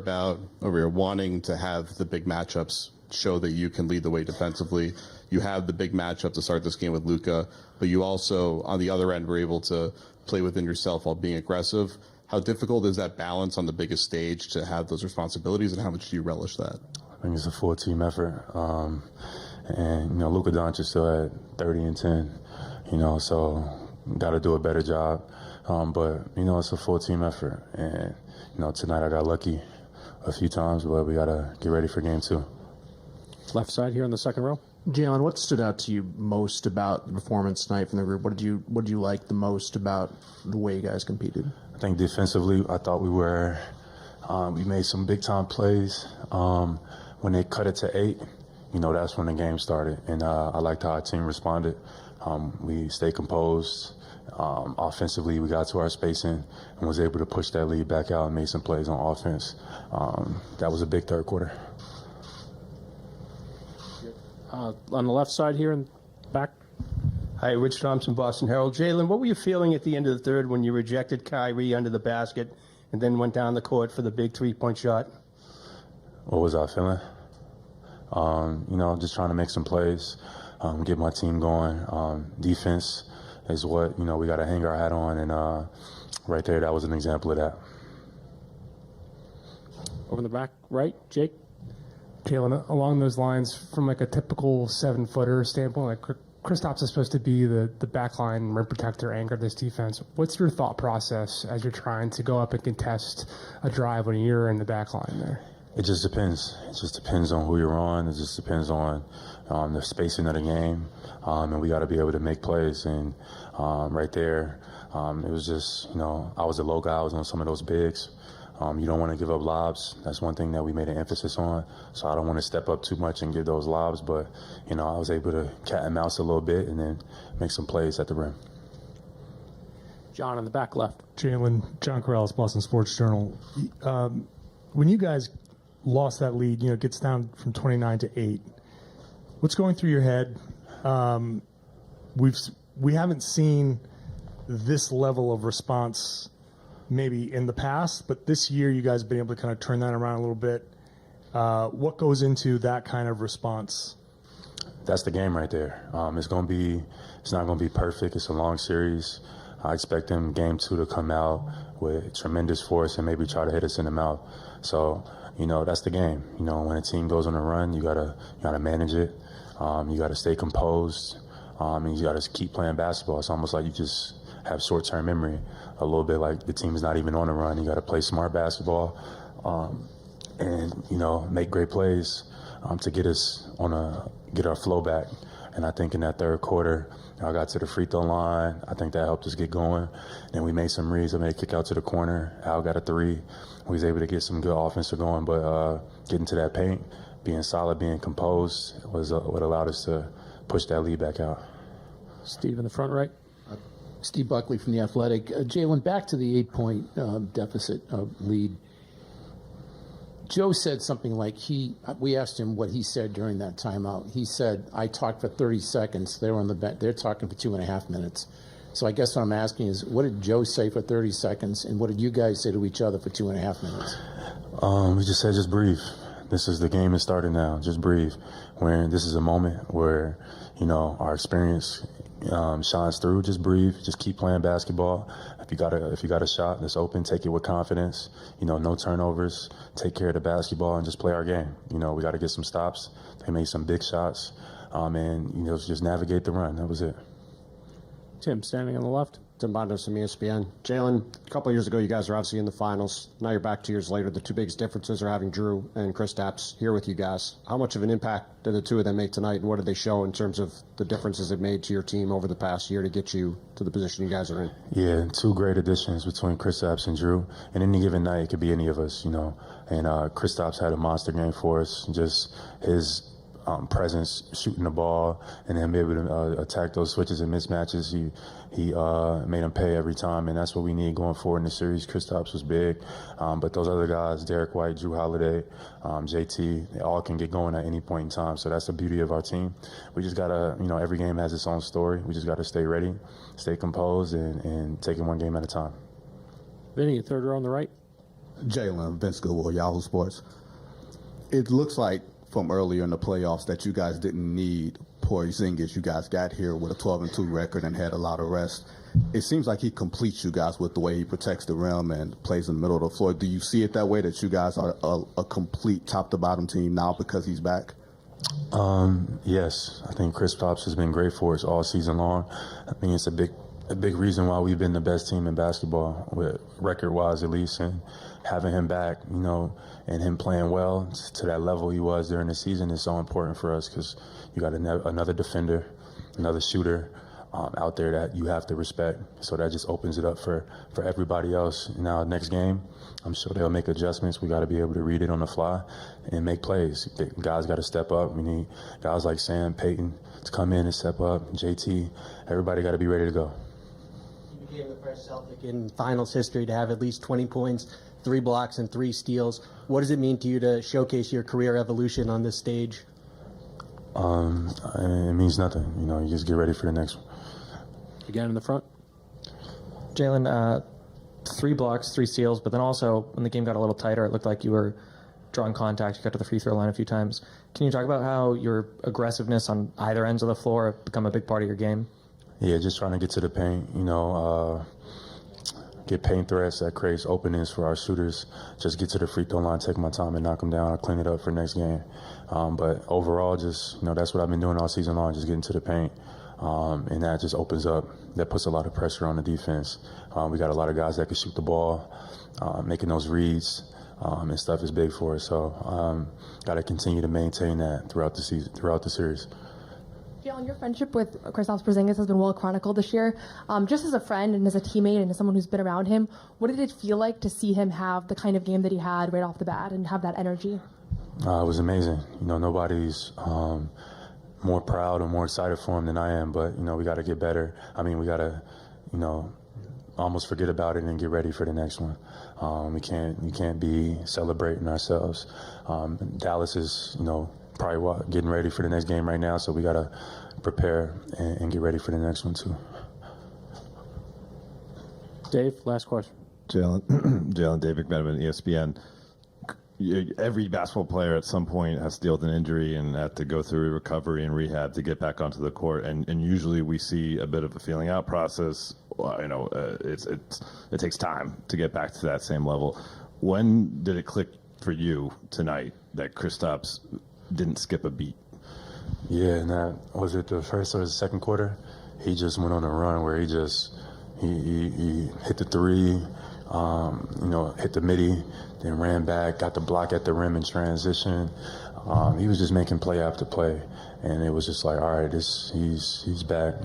about over here wanting to have the big matchups show that you can lead the way defensively. You have the big matchup to start this game with Luka, but you also, on the other end, were able to play within yourself while being aggressive. How difficult is that balance on the biggest stage to have those responsibilities, and how much do you relish that? I think it's a full team effort. And, Luka Doncic still at 30 and 10, so got to do a better job. But, it's a full team effort. And, tonight I got lucky a few times, but we got to get ready for game 2. Left side here in the second row. Jaylen, what stood out to you most about the performance tonight from the group? What did you like the most about the way you guys competed? I think defensively, I thought we made some big time plays. When they cut it to 8, that's when the game started. And I liked how our team responded. We stayed composed. Offensively, we got to our spacing and was able to push that lead back out and made some plays on offense. That was a big third quarter. On the left side here in back. Hi, Rich Thompson, Boston Herald. Jaylen, what were you feeling at the end of the third when you rejected Kyrie under the basket and then went down the court for the big three-point shot? What was I feeling? Just trying to make some plays, get my team going. Defense is what, we got to hang our hat on. And right there, that was an example of that. Over in the back right, Jake. Jaylen, along those lines, from like a typical 7-footer standpoint, like Kristaps is supposed to be the backline rim protector, anchor this defense. What's your thought process as you're trying to go up and contest a drive when you're in the backline there? It just depends. It just depends on who you're on. It just depends on the spacing of the game, and we got to be able to make plays. And right there, it was just, I was a low guy. I was on some of those bigs. You don't want to give up lobs. That's one thing that we made an emphasis on. So I don't want to step up too much and give those lobs. But, I was able to cat and mouse a little bit and then make some plays at the rim. John in the back left. Jaylen, John Corrales, Boston Sports Journal. When you guys lost that lead, it gets down from 29 to 8. What's going through your head? We haven't seen this level of response maybe in the past, but this year you guys have been able to kind of turn that around a little bit. What goes into that kind of response? That's the game right there. It's not going to be perfect. It's a long series. I expect them game 2 to come out with tremendous force and maybe try to hit us in the mouth. So, that's the game. When a team goes on a run, you gotta manage it. You gotta stay composed, and you gotta keep playing basketball. It's almost like you just have short-term memory, a little bit like the team is not even on a run. You gotta play smart basketball, and make great plays to get our flow back. And I think in that third quarter, I got to the free throw line. I think that helped us get going. And we made some reads. I made a kick out to the corner. Al got a 3. We was able to get some good offense going, but getting to that paint, being solid, being composed was what allowed us to push that lead back out. Steve in the front right. Steve Buckley from The Athletic. Jaylen, back to the 8-point deficit lead. Joe said something like we asked him what he said during that timeout. He said, I talked for 30 seconds. They were on the bench. They're talking for 2.5 minutes. So I guess what I'm asking is, what did Joe say for 30 seconds, and what did you guys say to each other for 2.5 minutes? We just said, just breathe. The game is starting now. Just breathe. This is a moment where, our experience shines through. Just breathe. Just keep playing basketball. If you got a shot that's open, take it with confidence. No turnovers. Take care of the basketball and just play our game. We got to get some stops. They made some big shots, and just navigate the run. That was it. Tim standing on the left. Tim Bondos from ESPN. Jaylen, a couple of years ago, you guys are obviously in the finals. Now you're back 2 years later. The two biggest differences are having Drew and Kristaps here with you guys. How much of an impact did the two of them make tonight, and what did they show in terms of the differences it made to your team over the past year to get you to the position you guys are in? Yeah, 2 great additions between Kristaps and Drew. And any given night, it could be any of us, And Kristaps had a monster game for us. Just his presence, shooting the ball, and then be able to attack those switches and mismatches. He made them pay every time, and that's what we need going forward in the series. Kristaps was big, but those other guys, Derek White, Drew Holiday, JT, they all can get going at any point in time. So that's the beauty of our team. We just gotta, every game has its own story. We just gotta stay ready, stay composed, and take it one game at a time. Vinny, third row on the right. Jaylen, Vince Goodwill, Yahoo Sports. It looks like from earlier in the playoffs that you guys didn't need Porzingis. You guys got here with a 12-2 record and had a lot of rest. It seems like he completes you guys with the way he protects the rim and plays in the middle of the floor. Do you see it that way, that you guys are a complete top-to-bottom team now because he's back? Yes, I think Kristaps has been great for us all season long. I think it's a big reason why we've been the best team in basketball, with record-wise at least, and having him back, and him playing well to that level he was during the season is so important for us, because you got another defender, another shooter out there that you have to respect. So that just opens it up for everybody else. Now, next game, I'm sure they'll make adjustments. We got to be able to read it on the fly and make plays. The guys got to step up. We need guys like Sam, Peyton to come in and step up, JT. Everybody got to be ready to go. You became the first Celtic in finals history to have at least 20 points, 3 blocks, and 3 steals. What does it mean to you to showcase your career evolution on this stage? It means nothing. You just get ready for the next one. Again in the front. Jaylen, 3 blocks, 3 steals, but then also when the game got a little tighter, it looked like you were drawing contact. You got to the free throw line a few times. Can you talk about how your aggressiveness on either ends of the floor have become a big part of your game? Yeah, just trying to get to the paint, get paint threats that creates openings for our shooters. Just get to the free throw line, take my time and knock them down. I'll clean it up for next game. But overall, just, that's what I've been doing all season long, just getting to the paint. And that just opens up, that puts a lot of pressure on the defense. We got a lot of guys that can shoot the ball, making those reads and stuff is big for us. So got to continue to maintain that throughout the season, throughout the series. Jaylen, your friendship with Kristaps Porzingis has been well chronicled this year. Just as a friend and as a teammate and as someone who's been around him, what did it feel like to see him have the kind of game that he had right off the bat and have that energy? It was amazing. Nobody's more proud or more excited for him than I am, but we got to get better. We got to almost forget about it and get ready for the next one. We can't be celebrating ourselves. Dallas is probably getting ready for the next game right now, so we got to prepare and get ready for the next one too. Dave, last question. Jaylen, Dave McMenamin, ESPN. Every basketball player at some point has to deal with an injury and have to go through recovery and rehab to get back onto the court. And usually we see a bit of a feeling out process. It takes time to get back to that same level. When did it click for you tonight that Kristaps didn't skip a beat? Yeah, and that was it the first or the second quarter. He just went on a run where he hit the 3, hit the midi, then ran back, got the block at the rim in transition. He was just making play after play, and it was just like, all right, he's back.